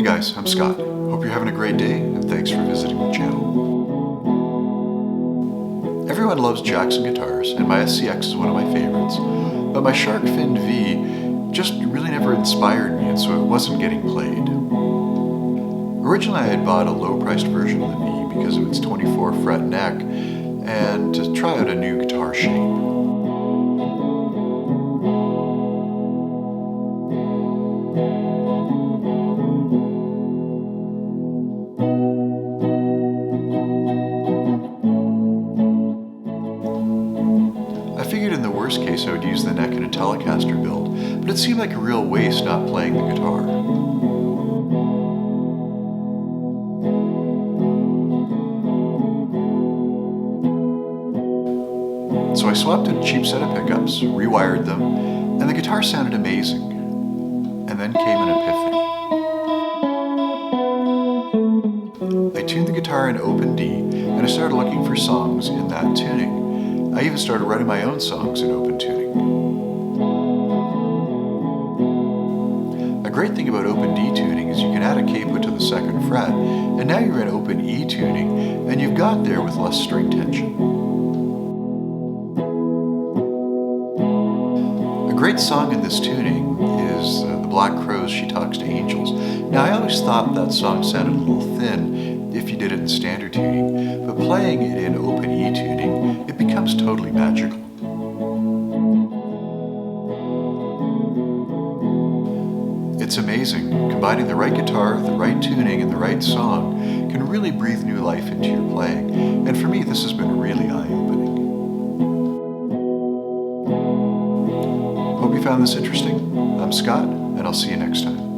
Hey guys, I'm Scott. Hope you're having a great day, and thanks for visiting the channel. Everyone loves Jackson guitars, and my SCX is one of my favorites, but my shark finned V just really never inspired me, and so it wasn't getting played. Originally I had bought a low-priced version of the V because of its 24 fret neck, and to try out a new guitar shape. I figured in the worst case I would use the neck in a Telecaster build, but it seemed like a real waste not playing the guitar. So I swapped in a cheap set of pickups, rewired them, and the guitar sounded amazing. And then came an epiphany. I tuned the guitar in open D, and I started looking for songs in that tuning. I even started writing my own songs in open tuning. A great thing about open D tuning is you can add a capo to the 2nd fret, and now you're in open E tuning, and you've got there with less string tension. A great song in this tuning is The Black Crowes, She Talks to Angels. Now I always thought that song sounded a little thin if you did it in standard tuning, but playing it in open E tuning, it becomes totally magical. It's amazing. Combining the right guitar, the right tuning, and the right song can really breathe new life into your playing, and for me this has been really eye-opening. Hope you found this interesting. I'm Scott, and I'll see you next time.